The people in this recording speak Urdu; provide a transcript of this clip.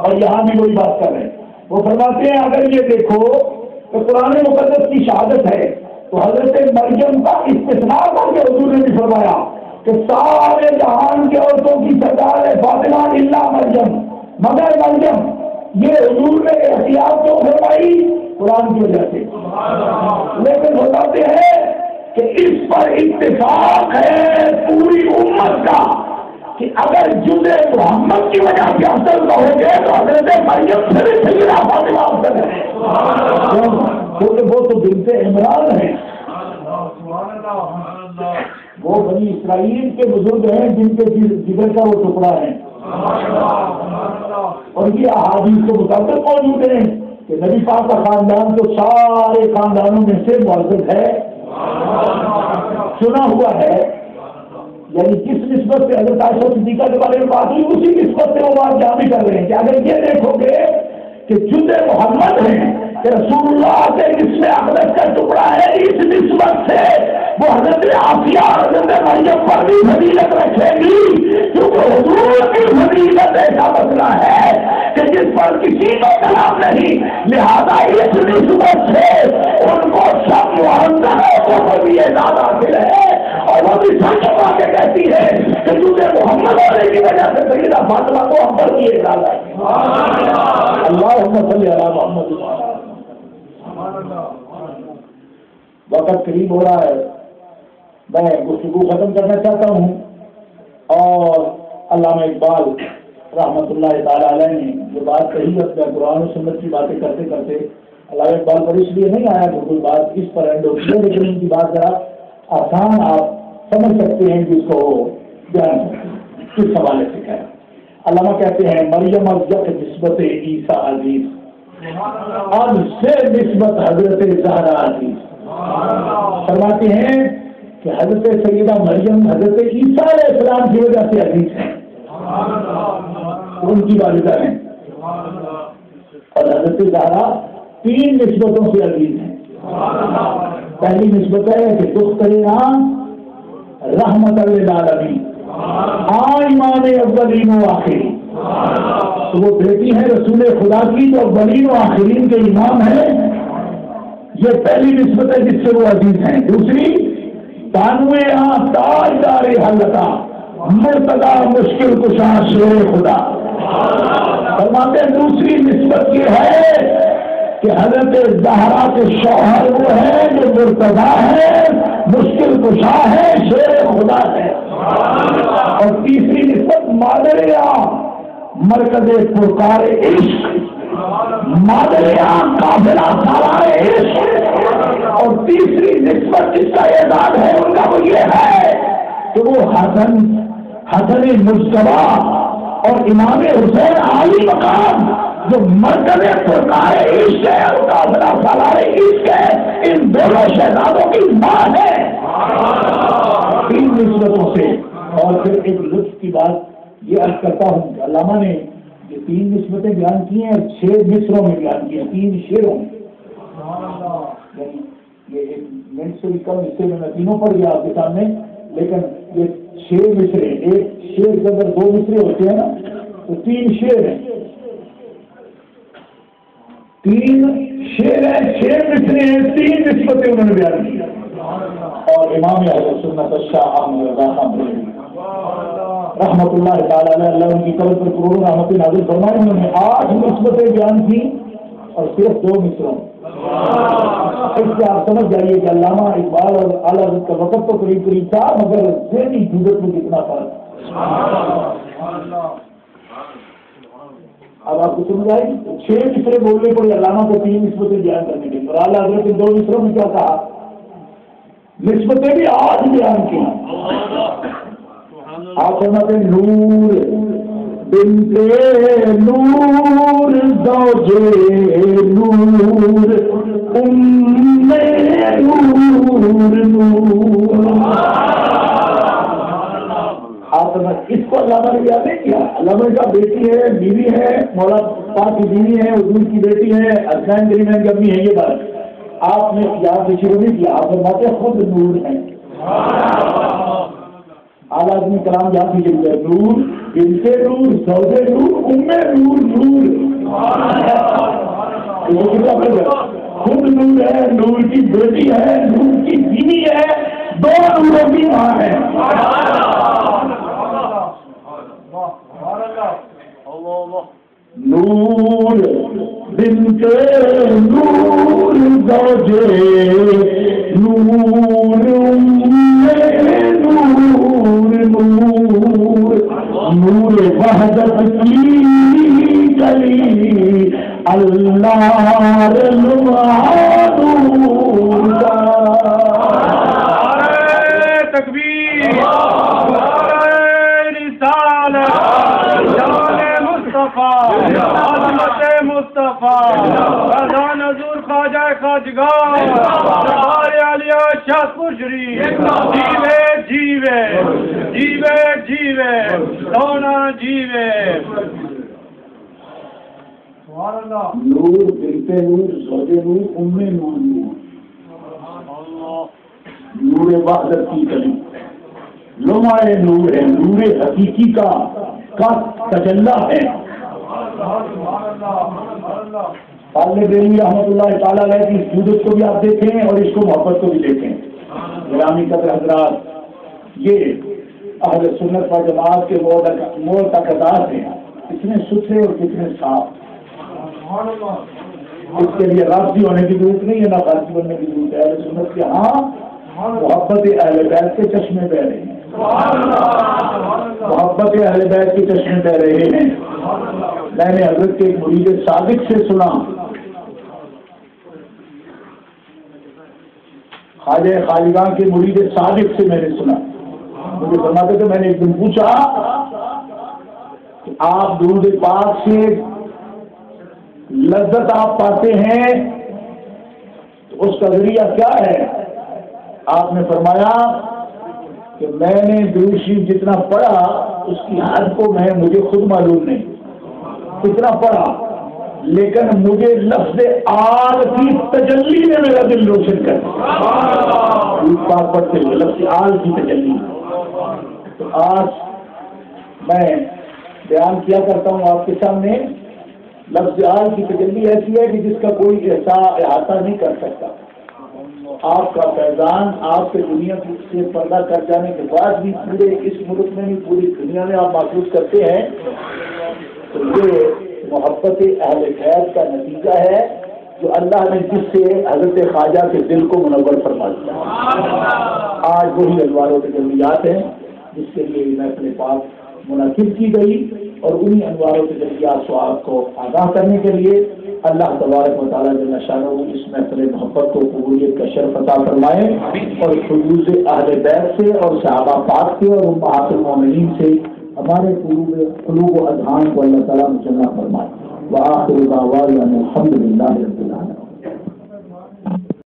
اور یہاں بھی وہی بات کر رہے ہیں. وہ فرماتے ہیں اگر یہ دیکھو تو قرآن مقدس کی شہادت ہے تو حضرت مریم کا استثناء کر کے حضور نے بھی فرمایا کہ سارے جہان کے عورتوں کی سرکار ہے فاطمہ الا مریم، مگر مریم. یہ حضور نے احتیاط تو فرمائی قرآن کی وجہ سے، لیکن بتاتے ہیں کہ اس پر اتفاق ہے پوری امت کا کہ اگر جزء محمد کی وجہ سے افضل کہو گے تو حضرت مریم سے بھی سیدہ فاطمہ افضل ہے. وہ تو بنت عمران ہیں، وہ بنی اسرائیل کے بزرگ ہیں جن کے جگر کا وہ ٹکڑا ہے. اور یہ احادیث کو مطابق موجود ہیں کہ نبی پاک کا خاندان تو سارے خاندانوں میں سے معزز ہے، سنا ہوا ہے. یعنی جس نسبت سے حضرت عائشہ صدیقہ کے بارے میں بات ہوئی اسی نسبت سے وہ بات جاری کر رہے ہیں کہ اگر یہ دیکھو گے کہ جزء محمد ہے کہ رسول اللہ کے جسم اقدس کا ٹکڑا ہے، اس نسبت سے وہ حضرت آسیہ اور حضرت مریم پر بھی فضیلت رکھے گی، کیونکہ حضور کی فضیلت ایسا مسئلہ ہے کہ جس پر کسی کو کلام نہیں، لہذا اس نسبت سے ان کو سب معذروں کو بھی اعزاز حاصل ہے. اور وہ بھی سچ بات کہتی ہے کہ تجھے محمد ہونے کی وجہ سے سیدہ فاطمہ کو افضل کی اعزاز ہے. اللہم صلی علی محمد. وقت قریب ہو رہا ہے، میں گفتگو ختم کرنا چاہتا ہوں. اور علامہ اقبال رحمۃ اللہ تعالی علیہ نے جو بات کہی ہے قرآن و سنت کی باتیں کرتے کرتے علامہ اقبال پر اس لیے نہیں آیا کہ کوئی بات اس پر اینڈ ہوتی ہے، لیکن ان کی بات ذرا آسان آپ سمجھ سکتے ہیں کہ اس کو بیان کس حوالے سے کہا. علامہ کہتے ہیں مریم از یک نسبت عیسیٰ عزیز، اب سے نسبت حضرت زہرا عزیز. فرماتے ہیں کہ حضرت سیدہ مریم حضرت عیسیٰ علیہ السلام کی وجہ سے عزیز ہیں، ان کی والدہ ہیں. اور حضرت زہرا 3 نسبتوں سے عزیز ہیں. پہلی نسبت ہے کہ دختر عام رحمت للعالمین، امام اولین و آخرین. تو وہ بیٹی ہے رسول خدا کی تو اولین و آخرین کے امام ہیں. یہ پہلی نسبت ہے جس سے وہ عزیز ہیں. دوسری تانوے تاجدار حلقہ مرتضی مشکل کشا شیر خدا. فرماتے ہیں دوسری نسبت یہ ہے کہ حضرت زہرا کے شوہر وہ ہیں جو مرتضی ہے، مشکل کشا ہے، شیر خدا ہے. اور تیسری نسبت مادریا مرکز پرکار عشق، مادریا قافلہ سالار عشق. اور تیسری نسبت جس کا اعزاز ہے ان کا وہ یہ ہے کہ وہ حسن مجتبی اور امام حسین عالی مقام جو مرکز پرکار عشق ہے اور قافلہ سالار عشق ہے، ان دونوں شہزادوں کی ماں ہے. 3 نسبتوں سے. اور پھر ایک لطف کی بات یہ عرض کرتا ہوں کہ علامہ نے یہ 3 نسبتیں بیان کی ہیں اور 6 مصروں میں بیان کی ہیں، 3 شعروں میں. یہ 1 منٹ سے بھی کم حصے میں میں تینوں پڑھ گیا آپ کے سامنے، لیکن یہ 6 مصرے، ایک شعر کے اندر 2 مصرے ہوتے ہیں نا، تو 3 شعر ہیں، 3 شعر ہیں، 6 مصرے ہیں، 3 نسبتیں انہوں نے بیان کی. اور امام اہل سنت شاہ احمد رضا خان رحمۃ اللہ تعالی علیہ، اللہ ان کی قبر پر کروڑوں رحمت نازل فرمائے. انہوں نے 8 نسبتیں بیان کی اور صرف 2 مصروں. اس سے آپ سمجھ جائیے کہ علامہ اقبال اور اعلیٰ حضرت کا وقت تو قریب قریب تھا، مگر ذہنی جرت میں کتنا فرق. اب آپ کو سمجھ آئی 6 مصرے بولنے پڑے علامہ کو 3 نسبتیں بیان کرنے کے، اور اعلیٰ حضرت ان 2 مصروں میں کیا کہا؟ نسبتیں بھی 8 بیان کی. آپ فرماتے ہیں نور بنتے نور زوجے نور ام نور نور. آپ اس کو علامہ نے یاد نہیں کیا. علامہ کا بیٹی ہے، بیوی ہے، مولا پاک کی بیوی ہے، حضور کی بیٹی ہے، حسنین کریمین کی امی ہے. یہ بات آپ نے یاد شروع نہیں کیا. آپ فرماتے خود نور ہے. اعلیٰ آدمی کلام یاد کیجیے، نور بنت نور زوج نور نور نور خود نور ہے، نور کی بیٹی ہے، نور کی بیوی ہے، دو نوروں کی ماں ہے۔ نور بنت نور زوج نور نور نور وحدت کی گلی اللہ تکبیر رسالت عظمت مصطفیٰ فیضان حضور خواجہ خواجگاہ سرکار عالیہ شاہ شریف جیوے جیوے جیوے جیوے سونا جیوے۔ نور بنت نور زوج نور ام نور نور وحدت کی کلی لمعہ نور ہے، نور حقیقی کا تجلی ہے۔ طالب علم رحمۃ اللہ تعالیٰ علیہ کی صورت کو بھی آپ دیکھیں اور اس کو محبت کو بھی دیکھیں۔ گرامی قدر حضرات، یہ اہل سنت و جماعت کے معتقدات ہیں، کتنے ستھرے اور کتنے صاف۔ اس کے لیے رافضی ہونے کی ضرورت نہیں ہے، نہ خارجی بننے کی ضرورت ہے۔ اہل سنت کے ہاں محبت اہل بیت کے چشمے بہ رہے ہیں، محبت اہل بیت کے چشمے بہ رہے ہیں۔ میں نے حضرت کے ایک مرید صادق سے سنا، خواجہ خواجگاہ کے مرید صادق سے میں نے سنا، مجھے فرماتے تھے، میں نے ایک دن پوچھا کہ آپ درود پاک سے لذت آپ پاتے ہیں تو اس کا ذریعہ کیا ہے؟ آپ نے فرمایا کہ میں نے درود شریف جتنا پڑھا اس کی حد کو مجھے خود معلوم نہیں کتنا پڑھا، لیکن مجھے لفظ آل کی تجلی نے میرا دل روشن کر دیا پڑھتے ہوئے، لفظ آل کی تجلی۔ تو آج میں بیان کیا کرتا ہوں آپ کے سامنے، لفظ آل کی تجلی ایسی ہے کہ جس کا کوئی احاطہ نہیں کر سکتا۔ آپ کا فیضان آپ کے دنیا سے پردہ کر جانے کے بعد بھی پورے اس ملک میں بھی پوری دنیا میں آپ محسوس کرتے ہیں، تو یہ محبت اہل بیت کا نتیجہ ہے جو اللہ نے جس سے حضرت خواجہ کے دل کو منور فرما دیا۔ آج وہی انوار و تجلیات ہیں جس کے لیے محفل پاک منعقد کی گئی، اور انہی انوار و تجلیات سے آپ کو آگاہ کرنے کے لیے اللہ تبارک و تعالیٰ جل شانہ اس محفل محبت کو قبولیت کا شرف عطا فرمائے، اور خلوص اہل بیت سے اور صحابہ پاک سے اور امہات المومنین سے ہمارے قلوب و اذہان کو اللہ تعالیٰ مجمع فرمائے۔ وآخر دعوانا الحمد للہ رب العالمین۔